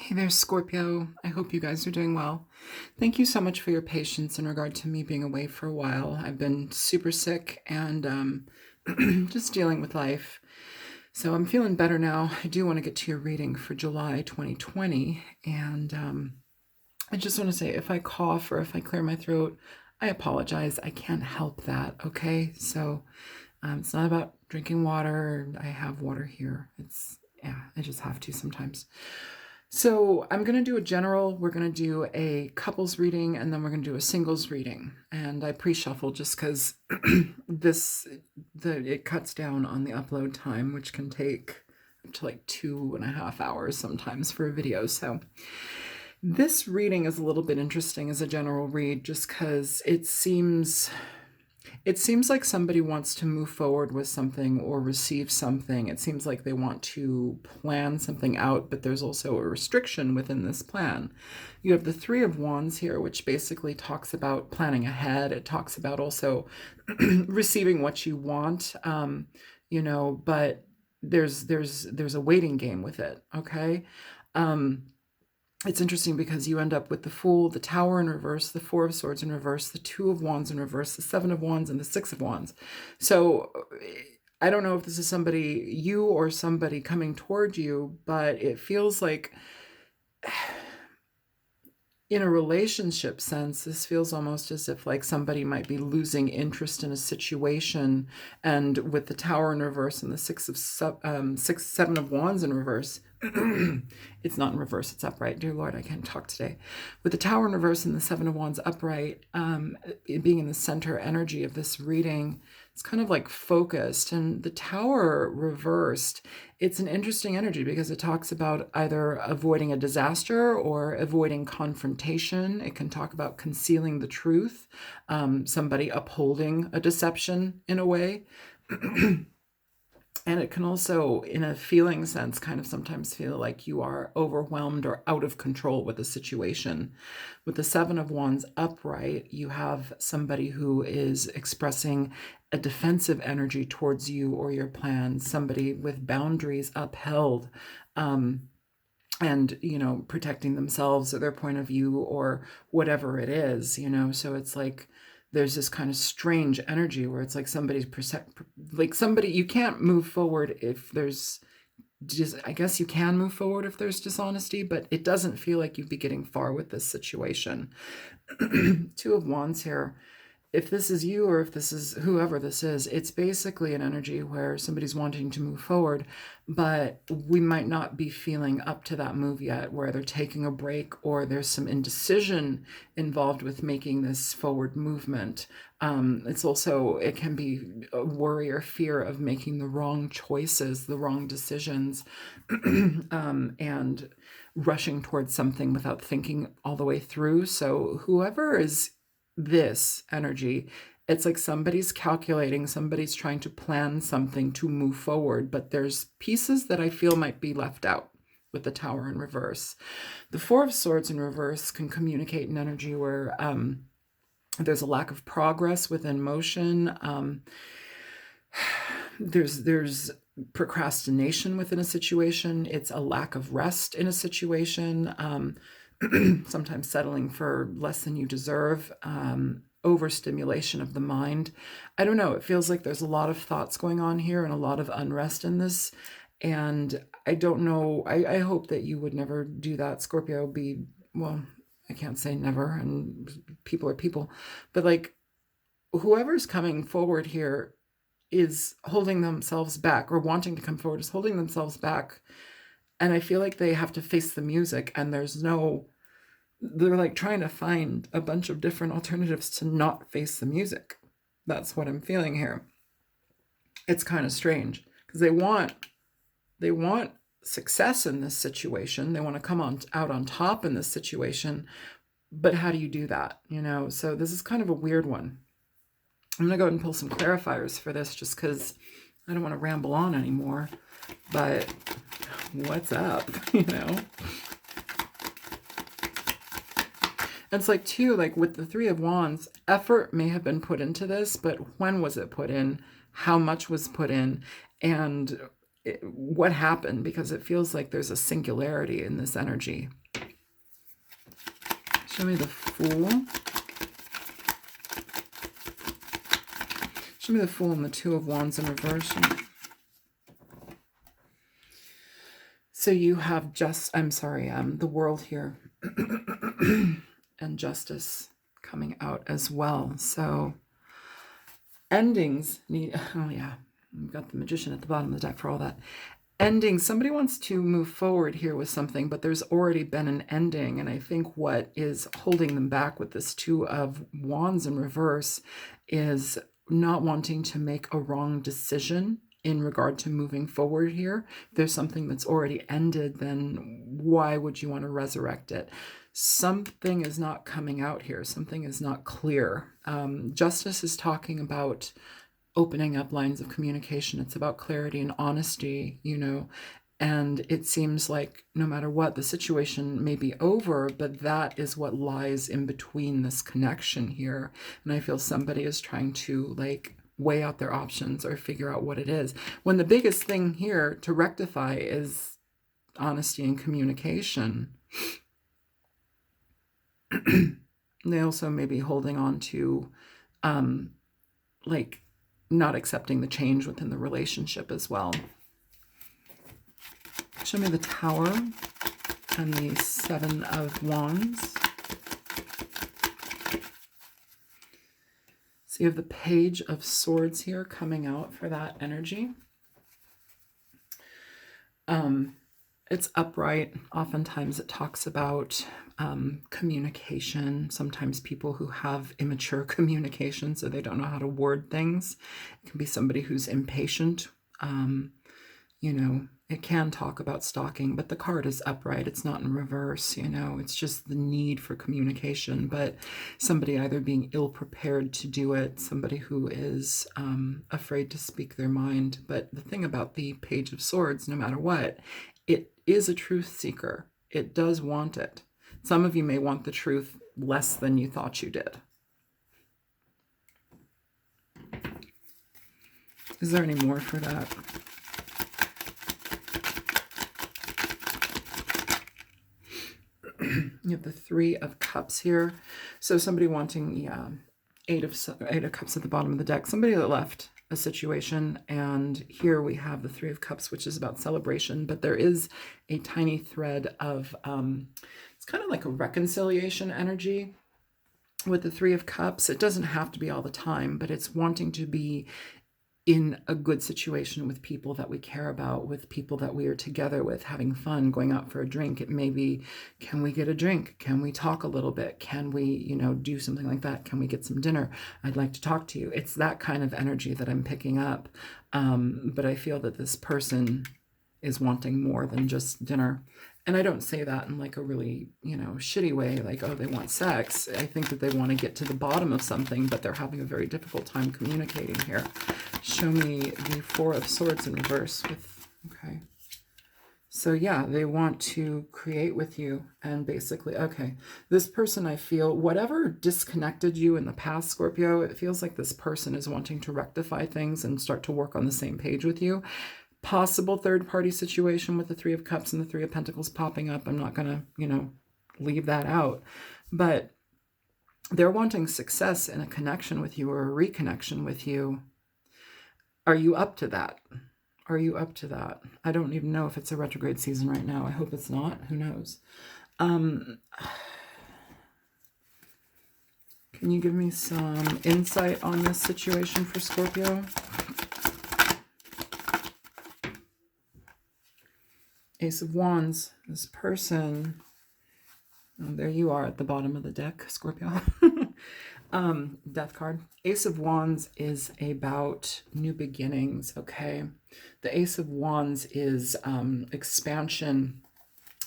Hey there, Scorpio. I hope you guys are doing well. Thank you so much for your patience in regard to me being away for a while. I've been super sick and just dealing with life. So I'm feeling better now. I do want to get to your reading for July 2020. And I just want to say if I cough or if I clear my throat, I apologize. I can't help that. Okay. So it's not about drinking water. I have water here. Yeah, I just have to sometimes. So I'm going to do a general, we're going to do a couples reading, and then we're going to do a singles reading. And I pre-shuffle just because it cuts down on the upload time, which can take up to like 2.5 hours sometimes for a video. So this reading is a little bit interesting as a general read, just because it seems like somebody wants to move forward with something or receive something. It seems like they want to plan something out, but there's also a restriction within this plan. You have the Three of Wands here, which basically talks about planning ahead. It talks about also receiving what you want, but there's a waiting game with it, okay? It's interesting because you end up with the Fool, the Tower in reverse, the Four of Swords in reverse, the Two of Wands in reverse, the Seven of Wands, and the Six of Wands. So I don't know if this is you or somebody coming toward you, but it feels like in a relationship sense, this feels almost as if like somebody might be losing interest in a situation. And with the Tower in reverse and the Seven of Wands in reverse, it's not in reverse, it's upright. Dear Lord, I can't talk today. With the Tower in reverse and the Seven of Wands upright, it being in the center energy of this reading, it's kind of like focused. And the Tower reversed, it's an interesting energy because it talks about either avoiding a disaster or avoiding confrontation. It can talk about concealing the truth, somebody upholding a deception in a way. And it can also, in a feeling sense, kind of sometimes feel like you are overwhelmed or out of control with a situation. With the Seven of Wands upright, you have somebody who is expressing a defensive energy towards you or your plan, somebody with boundaries upheld, and protecting themselves or their point of view or whatever it is, so it's like there's this kind of strange energy where it's like somebody you can't move forward if there's just, I guess you can move forward if there's dishonesty, but it doesn't feel like you'd be getting far with this situation. Two of Wands here. If this is you or if this is whoever this is, it's basically an energy where somebody's wanting to move forward, but we might not be feeling up to that move yet, where they're taking a break or there's some indecision involved with making this forward movement. It can be a worry or fear of making the wrong choices, the wrong decisions, and rushing towards something without thinking all the way through. So whoever is this energy, it's like somebody's calculating, somebody's trying to plan something to move forward, but there's pieces that I feel might be left out with the Tower in reverse. The Four of Swords in reverse can communicate an energy where there's a lack of progress within motion. There's procrastination within a situation. It's a lack of rest in a situation. Sometimes settling for less than you deserve, overstimulation of the mind. I don't know. It feels like there's a lot of thoughts going on here and a lot of unrest in this. And I don't know. I hope that you would never do that, Scorpio. Well, I can't say never, and people are people. But like whoever's coming forward here is holding themselves back, or wanting to come forward is holding themselves back. And I feel like they have to face the music, and they're like trying to find a bunch of different alternatives to not face the music. That's what I'm feeling here. It's kind of strange because they want success in this situation. They want to come out on top in this situation. But how do you do that? So this is kind of a weird one. I'm going to go ahead and pull some clarifiers for this just because I don't want to ramble on anymore. But what's up, And it's like, too, like with the Three of Wands, effort may have been put into this, but when was it put in? How much was put in? And what happened, because it feels like there's a singularity in this energy. Show me the Fool. Show me the Fool and the Two of Wands in reverse. So you have the World here and Justice coming out as well. So endings need, oh yeah, we've got the Magician at the bottom of the deck for all that. Ending, somebody wants to move forward here with something, but there's already been an ending. And I think what is holding them back with this Two of Wands in reverse is not wanting to make a wrong decision in regard to moving forward here. If there's something that's already ended, then why would you want to resurrect it? Something is not coming out here. Something is not clear. Justice is talking about opening up lines of communication. It's about clarity and honesty, and it seems like no matter what, the situation may be over, but that is what lies in between this connection here. And I feel somebody is trying to weigh out their options or figure out what it is, when the biggest thing here to rectify is honesty and communication. They also may be holding on to not accepting the change within the relationship as well. Show me the Tower and the Seven of Wands. So you have the Page of Swords here coming out for that energy. It's upright. Oftentimes it talks about communication. Sometimes people who have immature communication, so they don't know how to word things. It can be somebody who's impatient. It can talk about stalking, but the card is upright. It's not in reverse, it's just the need for communication, but somebody either being ill-prepared to do it, somebody who is afraid to speak their mind. But the thing about the Page of Swords, no matter what, it is a truth seeker. It does want it. Some of you may want the truth less than you thought you did. Is there any more for that? You have the Three of Cups here. So somebody wanting, Eight of Cups at the bottom of the deck. Somebody that left a situation, and here we have the Three of Cups, which is about celebration, but there is a tiny thread of, it's kind of like a reconciliation energy with the Three of Cups. It doesn't have to be all the time, but it's wanting to be in a good situation with people that we care about, with people that we are together with, having fun, going out for a drink. It may be, can we get a drink? Can we talk a little bit? Can we, do something like that? Can we get some dinner? I'd like to talk to you. It's that kind of energy that I'm picking up. But I feel that this person is wanting more than just dinner. And I don't say that in a really, shitty way, oh, they want sex. I think that they want to get to the bottom of something, but they're having a very difficult time communicating here. Show me the Four of Swords in reverse okay. So yeah, they want to create with you, and basically, okay, this person, I feel, whatever disconnected you in the past, Scorpio, it feels like this person is wanting to rectify things and start to work on the same page with you. Possible third-party situation with the Three of Cups and the Three of Pentacles popping up. I'm not going to, leave that out. But they're wanting success in a connection with you or a reconnection with you. Are you up to that? Are you up to that? I don't even know if it's a retrograde season right now. I hope it's not. Who knows? Can you give me some insight on this situation for Scorpio? Ace of Wands, this person, oh, there you are at the bottom of the deck, Scorpio. Death card. Ace of Wands is about new beginnings, okay? The Ace of Wands is expansion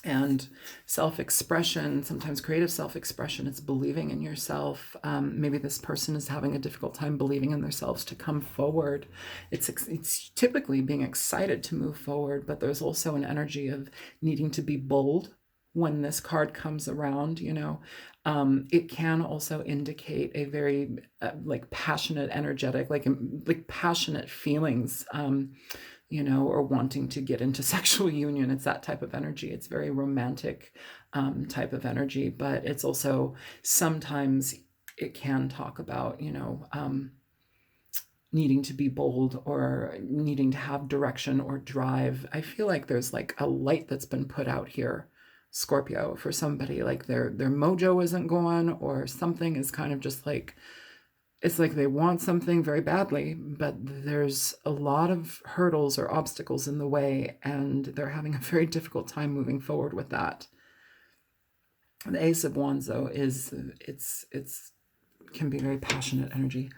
and self-expression, sometimes creative self-expression. It's believing in yourself. Maybe this person is having a difficult time believing in themselves to come forward. It's typically being excited to move forward, but there's also an energy of needing to be bold when this card comes around, It can also indicate a very passionate, energetic, like passionate feelings. you know, or wanting to get into sexual union. It's that type of energy. It's very romantic type of energy, but it's also sometimes it can talk about, you know, needing to be bold or needing to have direction or drive. I feel like there's like a light that's been put out here, Scorpio, for somebody, like their mojo isn't going, or something is kind of just like, it's like they want something very badly, but there's a lot of hurdles or obstacles in the way, and they're having a very difficult time moving forward with that. The Ace of Wands, though, is it's can be very passionate energy.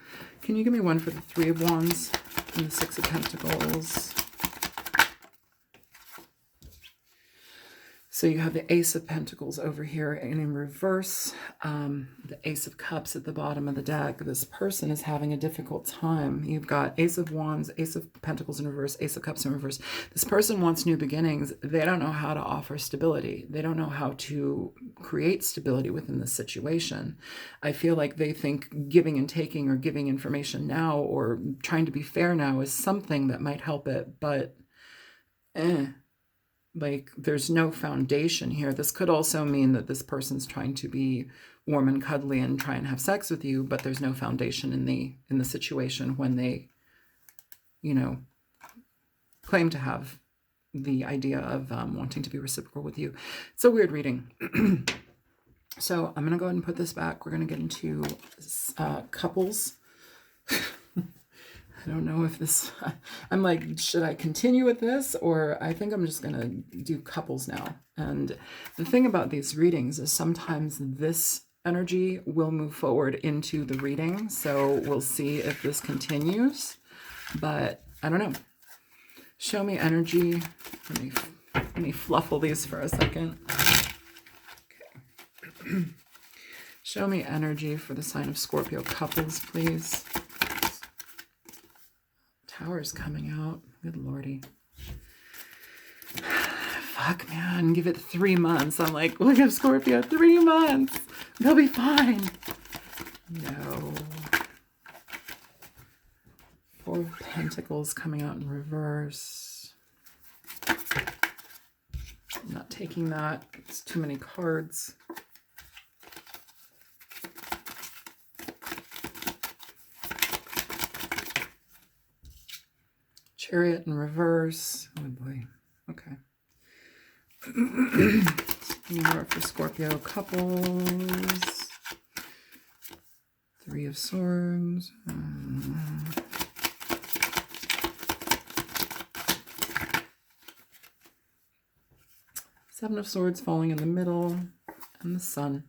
Can you give me one for the Three of Wands and the Six of Pentacles? So you have the Ace of Pentacles over here, and in reverse, the Ace of Cups at the bottom of the deck. This person is having a difficult time. You've got Ace of Wands, Ace of Pentacles in reverse, Ace of Cups in reverse. This person wants new beginnings. They don't know how to offer stability. They don't know how to create stability within the situation. I feel like they think giving and taking, or giving information now, or trying to be fair now, is something that might help it, but like there's no foundation here. This could also mean that this person's trying to be warm and cuddly and try and have sex with you, but there's no foundation in the situation when they, you know, claim to have the idea of wanting to be reciprocal with you. It's a weird reading. So I'm going to go ahead and put this back. We're going to get into couples. I don't know if this, I'm like, should I continue with this? Or I think I'm just going to do couples now. And the thing about these readings is sometimes this energy will move forward into the reading. So we'll see if this continues, but I don't know. Show me energy. Let me fluffle these for a second. Okay. Show me energy for the sign of Scorpio couples, please. Tower's coming out. Good lordy. Fuck, man. Give it 3 months. I'm like, look at Scorpio. 3 months. They'll be fine. No. Four of Pentacles coming out in reverse. I'm not taking that. It's too many cards. Chariot in reverse. Oh boy. Okay. Any more for Scorpio couples? Three of Swords. Seven of Swords falling in the middle, and the Sun.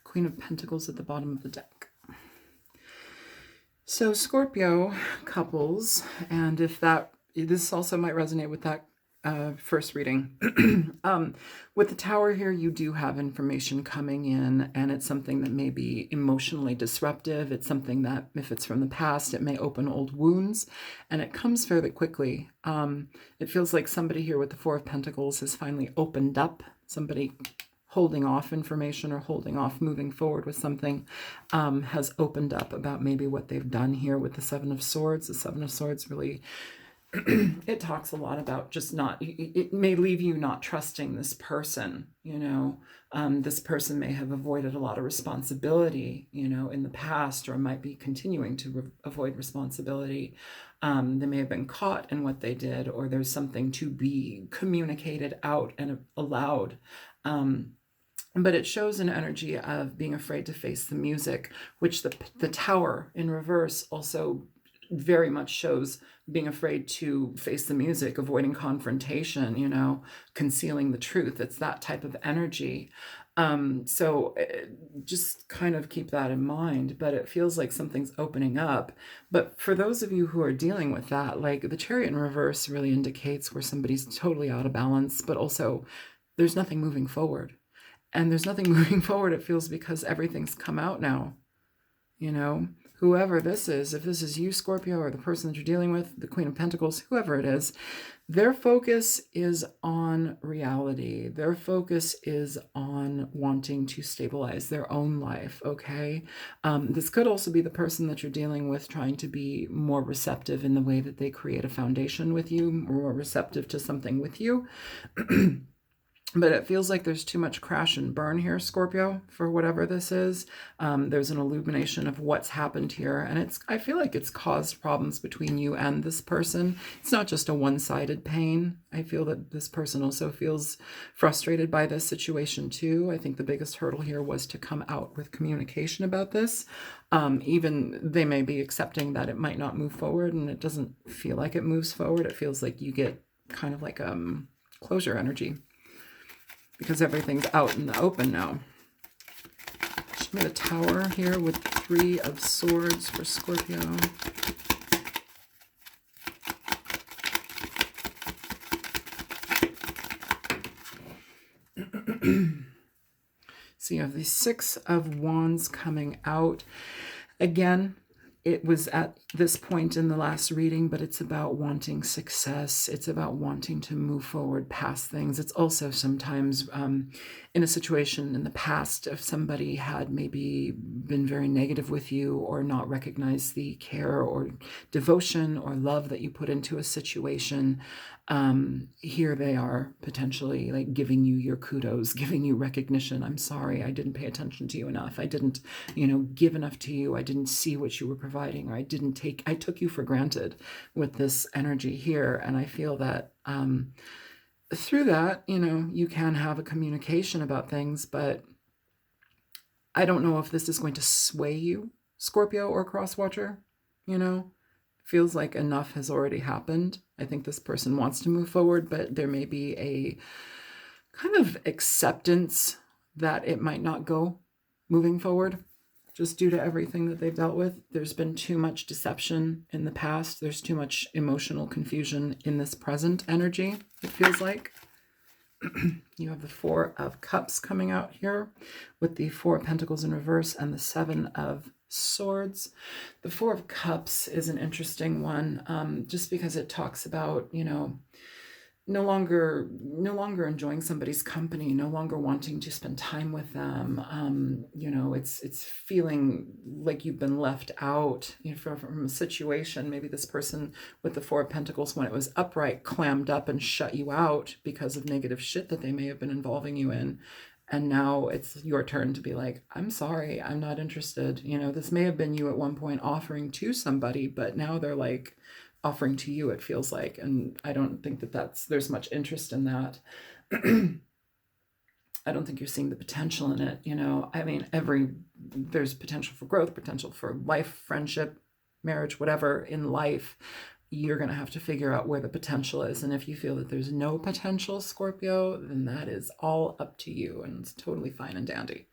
Queen of Pentacles at the bottom of the deck. So Scorpio couples, and if that, this also might resonate with that first reading. With the Tower here, you do have information coming in, and it's something that may be emotionally disruptive. It's something that, if it's from the past, it may open old wounds, and it comes fairly quickly. It feels like somebody here with the Four of Pentacles has finally opened up. Somebody holding off information or holding off moving forward with something has opened up about maybe what they've done here with the Seven of Swords. The Seven of Swords really, it talks a lot about just not, it may leave you not trusting this person, you know. This person may have avoided a lot of responsibility, you know, in the past, or might be continuing to avoid responsibility. They may have been caught in what they did, or there's something to be communicated out and allowed. But it shows an energy of being afraid to face the music, which the Tower in reverse also very much shows being afraid to face the music, avoiding confrontation, you know, concealing the truth. It's that type of energy. So just kind of keep that in mind, but it feels like something's opening up. But for those of you who are dealing with that, like the Chariot in reverse really indicates where somebody's totally out of balance, but also there's nothing moving forward. And there's nothing moving forward, it feels, because everything's come out now. You know, whoever this is, if this is you, Scorpio, or the person that you're dealing with, the Queen of Pentacles, whoever it is, their focus is on reality. Their focus is on wanting to stabilize their own life, okay? This could also be the person that you're dealing with trying to be more receptive in the way that they create a foundation with you, more receptive to something with you. But it feels like there's too much crash and burn here, Scorpio, for whatever this is. There's an illumination of what's happened here. And I feel like it's caused problems between you and this person. It's not just a one-sided pain. I feel that this person also feels frustrated by this situation too. I think the biggest hurdle here was to come out with communication about this. Even they may be accepting that it might not move forward, and it doesn't feel like it moves forward. It feels like you get kind of like closure energy, because everything's out in the open now. Show me the Tower here with 3 of Swords for Scorpio. So you have the 6 of Wands coming out. Again, it was at this point in the last reading, but it's about wanting success. It's about wanting to move forward past things. It's also sometimes in a situation in the past, if somebody had maybe been very negative with you or not recognized the care or devotion or love that you put into a situation, here they are potentially like giving you your kudos, giving you recognition. I'm sorry, I didn't pay attention to you enough. I didn't, give enough to you. I didn't see what you were providing, or I took you for granted with this energy here. And I feel that through that, you can have a communication about things, but I don't know if this is going to sway you, Scorpio or Crosswatcher, feels like enough has already happened. I think this person wants to move forward, but there may be a kind of acceptance that it might not go moving forward, just due to everything that they've dealt with. There's been too much deception in the past. There's too much emotional confusion in this present energy, it feels like. You have the 4 of Cups coming out here with the 4 of Pentacles in reverse and the 7 of Swords. The 4 of Cups is an interesting one, just because it talks about, no longer enjoying somebody's company, no longer wanting to spend time with them. It's feeling like you've been left out from a situation. Maybe this person with the 4 of Pentacles, when it was upright, clammed up and shut you out because of negative shit that they may have been involving you in. And now it's your turn to be like, I'm sorry, I'm not interested. This may have been you at one point offering to somebody, but now they're like offering to you, it feels like. And I don't think there's much interest in that. I don't think you're seeing the potential in it. There's potential for growth, potential for life, friendship, marriage, whatever in life. You're going to have to figure out where the potential is. And if you feel that there's no potential, Scorpio, then that is all up to you. And it's totally fine and dandy,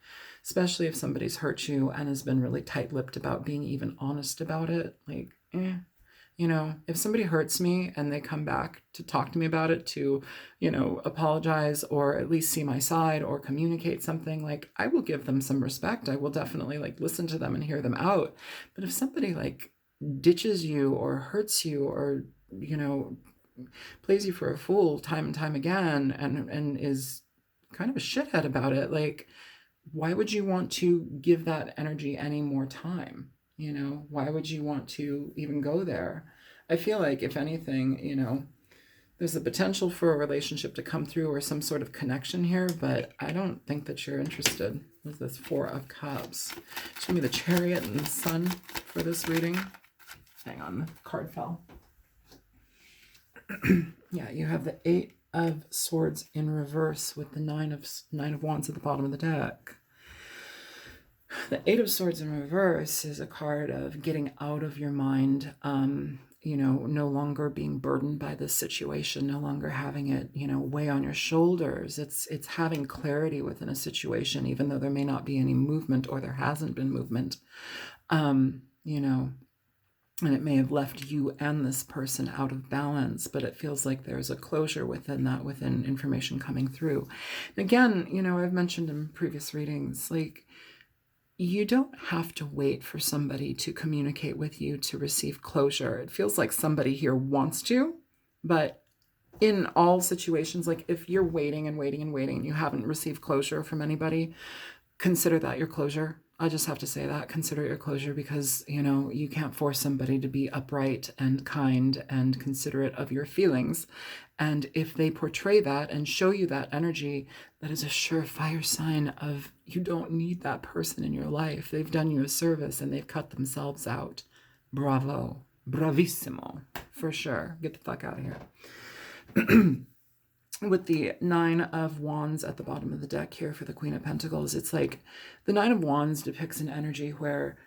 especially if somebody's hurt you and has been really tight-lipped about being even honest about it. Like, if somebody hurts me and they come back to talk to me about it, to, apologize or at least see my side or communicate something, like, I will give them some respect. I will definitely listen to them and hear them out. But if somebody ditches you or hurts you or, plays you for a fool time and time again and is kind of a shithead about it, why would you want to give that energy any more time? Why would you want to even go there? I feel like, if anything, there's the potential for a relationship to come through or some sort of connection here, but I don't think that you're interested with this 4 of Cups. Show me the Chariot and the Sun for this reading. Hang on, the card fell. Yeah, you have the 8 of Swords in reverse with the 9 of Wands at the bottom of the deck. The 8 of Swords in reverse is a card of getting out of your mind, no longer being burdened by this situation, no longer having it, weigh on your shoulders. It's having clarity within a situation, even though there may not be any movement or there hasn't been movement, and it may have left you and this person out of balance, but it feels like there's a closure within that, within information coming through. And again, I've mentioned in previous readings, you don't have to wait for somebody to communicate with you to receive closure. It feels like somebody here wants to, but in all situations, like if you're waiting and waiting and waiting and you haven't received closure from anybody, consider that your closure. I just have to say that. Consider it your closure, because, you know, you can't force somebody to be upright and kind and considerate of your feelings. And if they portray that and show you that energy, that is a surefire sign of you don't need that person in your life. They've done you a service and they've cut themselves out. Bravo. Bravissimo. For sure. Get the fuck out of here. With the Nine of Wands at the bottom of the deck here for the Queen of Pentacles, it's like the Nine of Wands depicts an energy where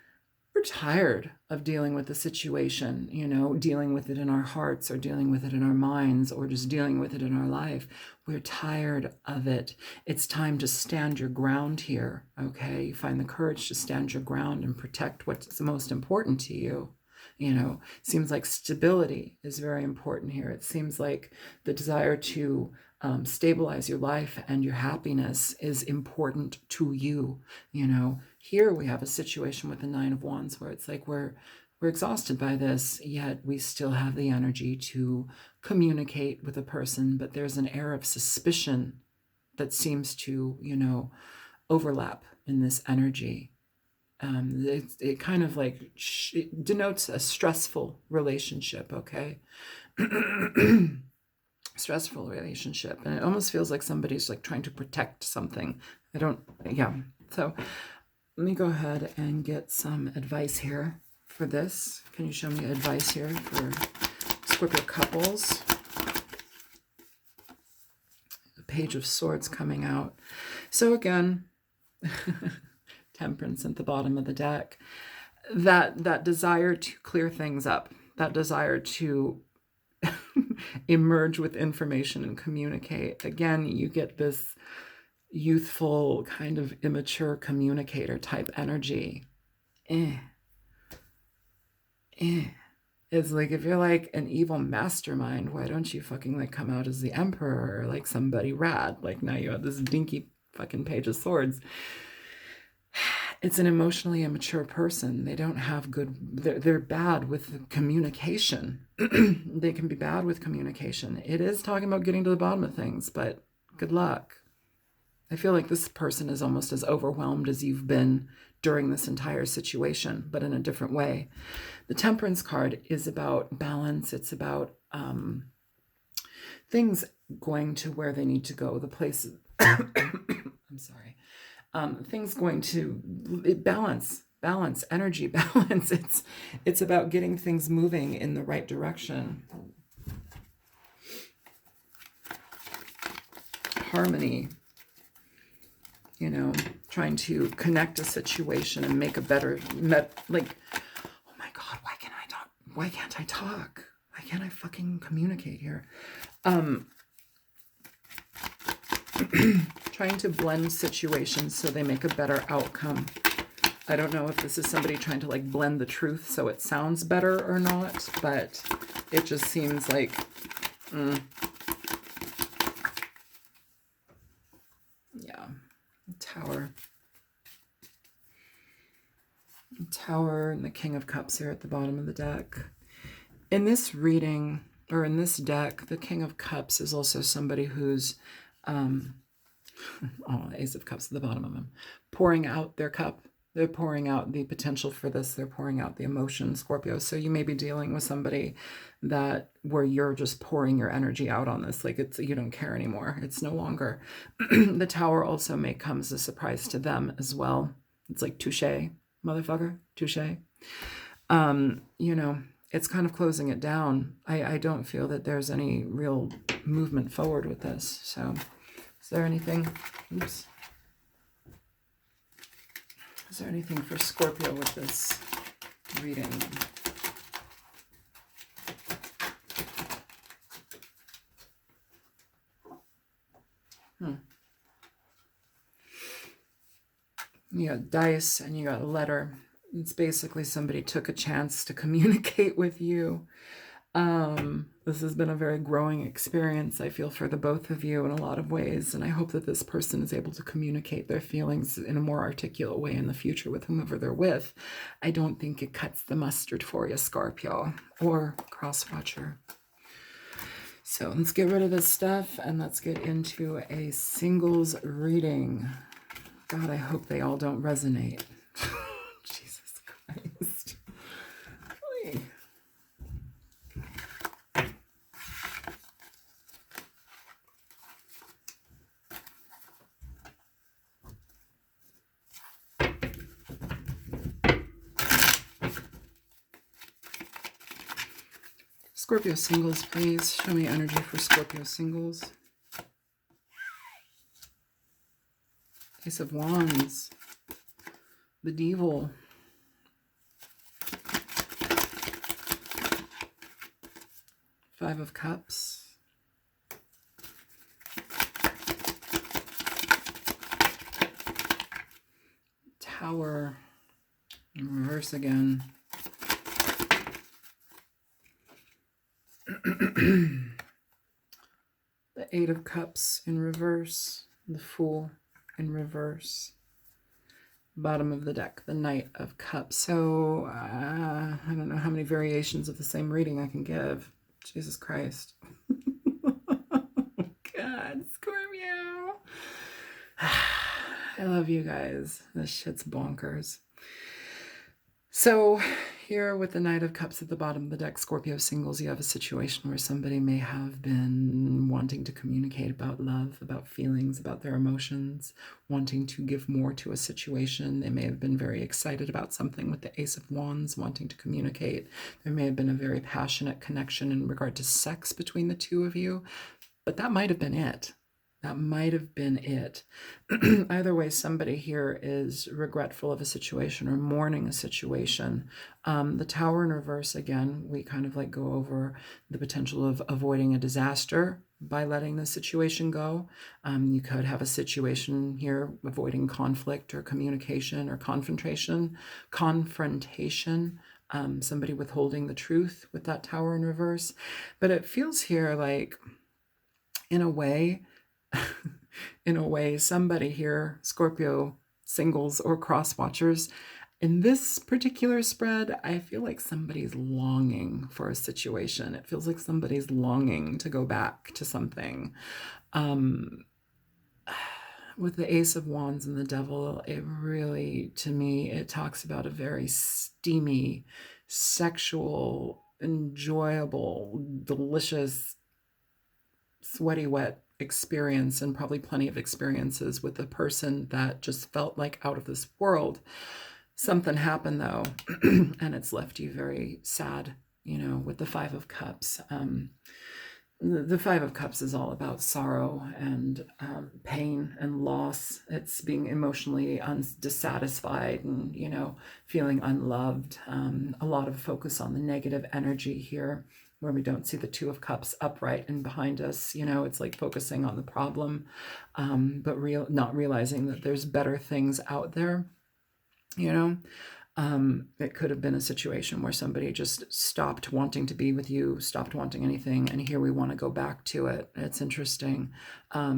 we're tired of dealing with the situation, you know, dealing with it in our hearts or dealing with it in our minds or just dealing with it in our life. We're tired of it. It's time to stand your ground here, okay? You find the courage to stand your ground and protect what's the most important to you. You know, seems like stability is very important here. It seems like the desire to stabilize your life and your happiness is important to you. You know, here we have a situation with the Nine of Wands where it's like we're exhausted by this, yet we still have the energy to communicate with a person, but there's an air of suspicion that seems to, you know, overlap in this energy. It kind of like it denotes a stressful relationship, okay? Stressful relationship. And it almost feels like somebody's like trying to protect something. Yeah. So let me go ahead and get some advice here for this. Can you show me advice here for Scorpio couples? The Page of Swords coming out. So again, Temperance at the bottom of the deck. That desire to clear things up, that desire to emerge with information and communicate. Again, you get this youthful, kind of immature communicator type energy. It's like, if you're like an evil mastermind, why don't you fucking like come out as the emperor or like somebody rad? Like now you have this dinky fucking Page of Swords. It's an emotionally immature person. They don't have good, they're bad with communication. They can be bad with communication. It is talking about getting to the bottom of things, but good luck. I feel like this person is almost as overwhelmed as you've been during this entire situation, but in a different way. The Temperance card is about balance. It's about things going to where they need to go, the places, I'm sorry. Things going to balance, energy balance. It's about getting things moving in the right direction. Harmony, you know, trying to connect a situation and make a better, like, oh my God, why can't I talk? Why can't I fucking communicate here? Trying to blend situations so they make a better outcome. I don't know if this is somebody trying to like blend the truth so it sounds better or not, but it just seems like, yeah, Tower. Tower and the King of Cups here at the bottom of the deck. In this reading, or in this deck, the King of Cups is also somebody who's Ace of Cups at the bottom of them, pouring out their cup. They're pouring out the potential for this. They're pouring out the emotion, Scorpio. So you may be dealing with somebody where you're just pouring your energy out on this. Like you don't care anymore. It's no longer. The Tower also may come as a surprise to them as well. It's like touche, motherfucker, touche. You know, it's kind of closing it down. I don't feel that there's any real movement forward with this. So is there anything, oops. Is there anything for Scorpio with this reading? You got dice and you got a letter. It's basically somebody took a chance to communicate with you. The This has been a very growing experience, I feel, for the both of you in a lot of ways, and I hope that this person is able to communicate their feelings in a more articulate way in the future with whomever they're with. I don't think it cuts the mustard for you, Scorpio, or Crosswatcher. So let's get rid of this stuff, and let's get into a singles reading. God, I hope they all don't resonate. Jesus Christ. Oy. Scorpio singles, please. Show me energy for Scorpio singles. Ace of Wands. The Devil. Five of Cups. Tower. In reverse again. The Eight of Cups in reverse. The Fool in reverse. Bottom of the deck, the Knight of Cups. So, I don't know how many variations of the same reading I can give. Jesus Christ. God, Scorpio. I love you guys. This shit's bonkers. So here with the Knight of Cups at the bottom of the deck, Scorpio singles, you have a situation where somebody may have been wanting to communicate about love, about feelings, about their emotions, wanting to give more to a situation. They may have been very excited about something with the Ace of Wands, wanting to communicate. There may have been a very passionate connection in regard to sex between the two of you, but that might have been it. That might have been it. Either way, somebody here is regretful of a situation or mourning a situation. The Tower in reverse, again, we kind of like go over the potential of avoiding a disaster by letting the situation go. You could have a situation here avoiding conflict or communication or confrontation. Somebody withholding the truth with that Tower in reverse. But it feels here like, in a way, somebody here, Scorpio singles or cross watchers, in this particular spread, I feel like somebody's longing for a situation. It feels like somebody's longing to go back to something. With the Ace of Wands and the Devil, it really, to me, it talks about a very steamy, sexual, enjoyable, delicious, sweaty, wet experience, and probably plenty of experiences with a person that just felt like out of this world. Something happened though, and it's left you very sad, with the Five of Cups. The Five of Cups is all about sorrow and pain and loss. It's being emotionally dissatisfied and, feeling unloved. A lot of focus on the negative energy here, where we don't see the Two of Cups upright and behind us. It's like focusing on the problem, but not realizing that there's better things out there. It could have been a situation where somebody just stopped wanting to be with you, stopped wanting anything, and here we want to go back to it. It's interesting. I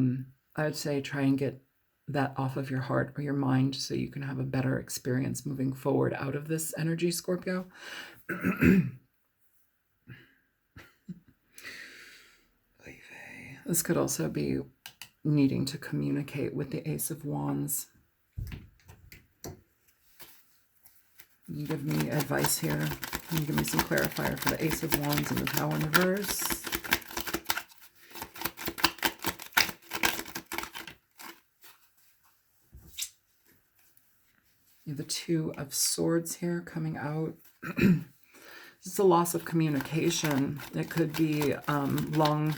would say try and get that off of your heart or your mind so you can have a better experience moving forward out of this energy, Scorpio. This could also be needing to communicate with the Ace of Wands. You give me advice here. Can you give me some clarifier for the Ace of Wands and the Tower in reverse? You have the Two of Swords here coming out. It's a loss of communication. It could be long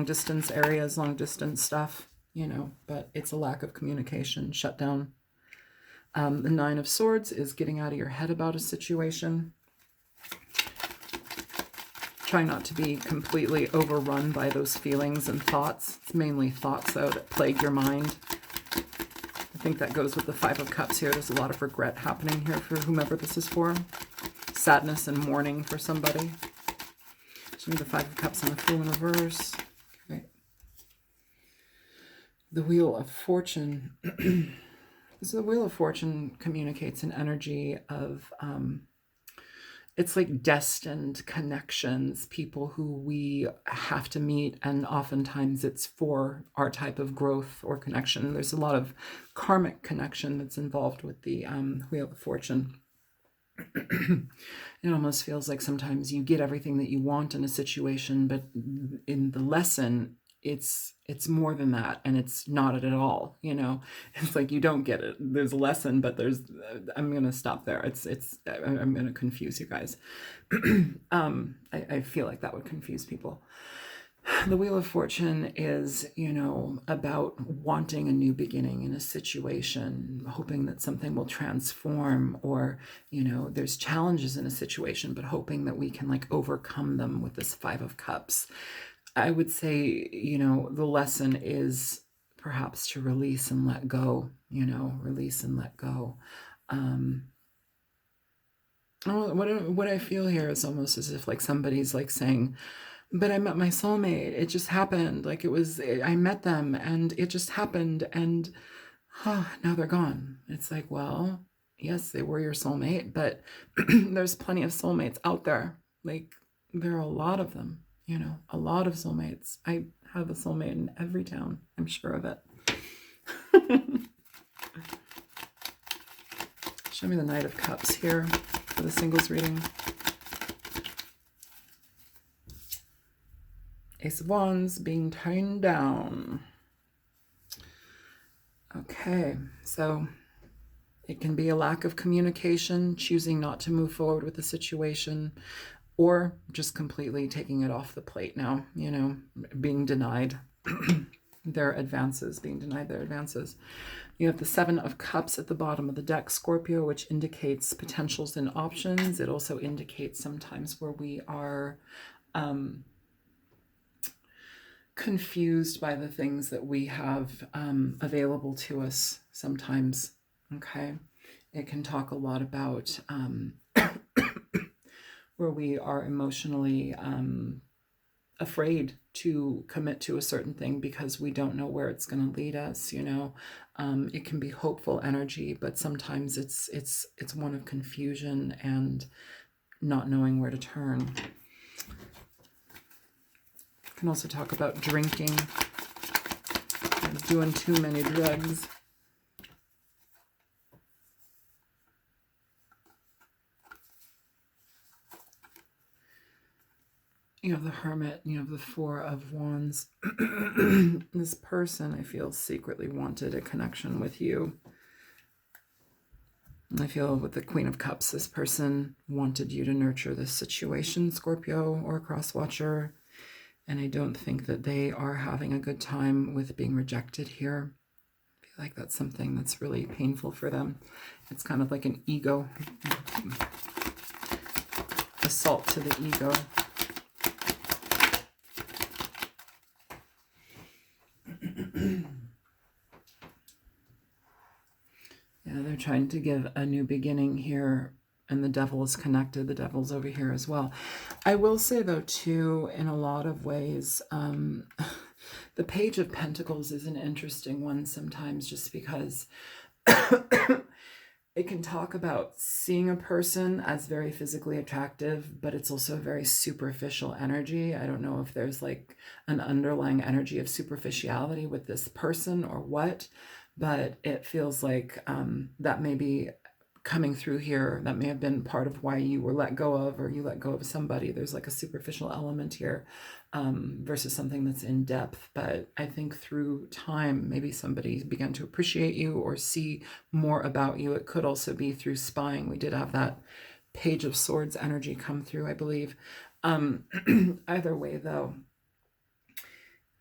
distance areas, long distance stuff, but it's a lack of communication, shut down. The Nine of Swords is getting out of your head about a situation. Try not to be completely overrun by those feelings and thoughts. It's mainly thoughts, though, that plague your mind. I think that goes with the Five of Cups here. There's a lot of regret happening here for whomever this is for. Sadness and mourning for somebody. Show me the Five of Cups and the Fool in reverse. Okay. The Wheel of Fortune. So the Wheel of Fortune communicates an energy of, it's like destined connections, people who we have to meet, and oftentimes it's for our type of growth or connection. There's a lot of karmic connection that's involved with the Wheel of Fortune. It almost feels like sometimes you get everything that you want in a situation, but in the lesson, it's more than that, and it's not it at all. It's like you don't get it. There's a lesson, but I'm gonna stop there. I'm gonna confuse you guys. I feel like that would confuse people. The Wheel of Fortune is, about wanting a new beginning in a situation, hoping that something will transform, or, there's challenges in a situation, but hoping that we can like overcome them with this Five of Cups. I would say, the lesson is perhaps to release and let go, release and let go. What I feel here is almost as if like somebody's like saying, but I met my soulmate. It just happened. Like I met them and it just happened. And now they're gone. It's like, well, yes, they were your soulmate, but there's plenty of soulmates out there. Like there are a lot of them, a lot of soulmates. I have a soulmate in every town. I'm sure of it. Show me the Knight of Cups here for the singles reading. Ace of Wands being toned down. Okay, so it can be a lack of communication, choosing not to move forward with the situation, or just completely taking it off the plate now, being denied their advances, You have the Seven of Cups at the bottom of the deck, Scorpio, which indicates potentials and options. It also indicates sometimes where we are confused by the things that we have available to us sometimes. Okay, it can talk a lot about where we are emotionally afraid to commit to a certain thing because we don't know where it's going to lead us. It can be hopeful energy, but sometimes it's one of confusion and not knowing where to turn. Can also talk about drinking and doing too many drugs. You have the Hermit, you have the Four of Wands. This person, I feel, secretly wanted a connection with you. I feel with the Queen of Cups, this person wanted you to nurture this situation, Scorpio or Crosswatcher. And I don't think that they are having a good time with being rejected here. I feel like that's something that's really painful for them. It's kind of like an ego, assault to the ego. Yeah, they're trying to give a new beginning here. And the Devil is connected. The Devil's over here as well. I will say, though, too, in a lot of ways, the Page of Pentacles is an interesting one sometimes just because it can talk about seeing a person as very physically attractive, but it's also a very superficial energy. I don't know if there's like an underlying energy of superficiality with this person or what, but it feels like that may be coming through here. That may have been part of why you were let go of, or you let go of somebody. There's like a superficial element here versus something that's in depth. But I think through time, maybe somebody began to appreciate you or see more about you. It could also be through spying. We did have that Page of Swords energy come through, I believe. Either way, though,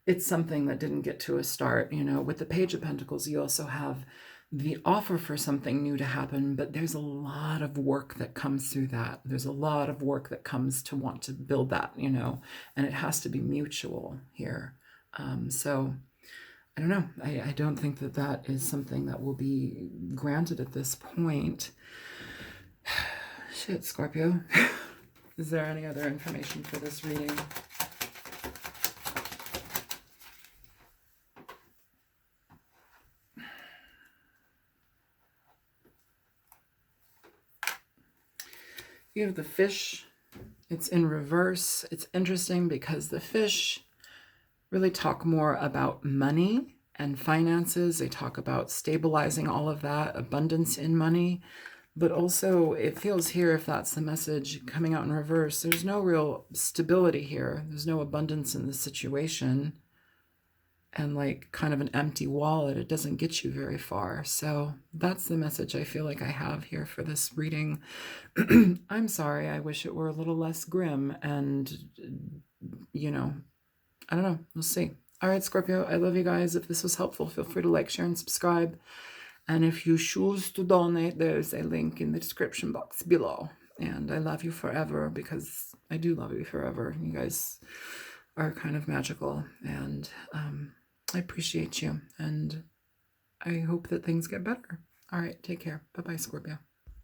it's something that didn't get to a start. With the Page of Pentacles, you also have the offer for something new to happen, but there's a lot of work that comes through that. There's a lot of work that comes to want to build that, and it has to be mutual here. So I don't know. I don't think that that is something that will be granted at this point. Shit, Scorpio. Is there any other information for this reading? You have the fish. It's in reverse. It's interesting because the fish really talk more about money and finances. They talk about stabilizing all of that, abundance in money. But also, it feels here, if that's the message coming out in reverse, there's no real stability here. There's no abundance in the situation. And like kind of an empty wallet, it doesn't get you very far. So that's the message I feel like I have here for this reading. I'm sorry. I wish it were a little less grim and, you know, I don't know. We'll see. All right, Scorpio, I love you guys. If this was helpful, feel free to like, share, and subscribe. And if you choose to donate, there's a link in the description box below. And I love you forever because I do love you forever. You guys are kind of magical. And I appreciate you. And I hope that things get better. All right, take care. Bye-bye, Scorpio.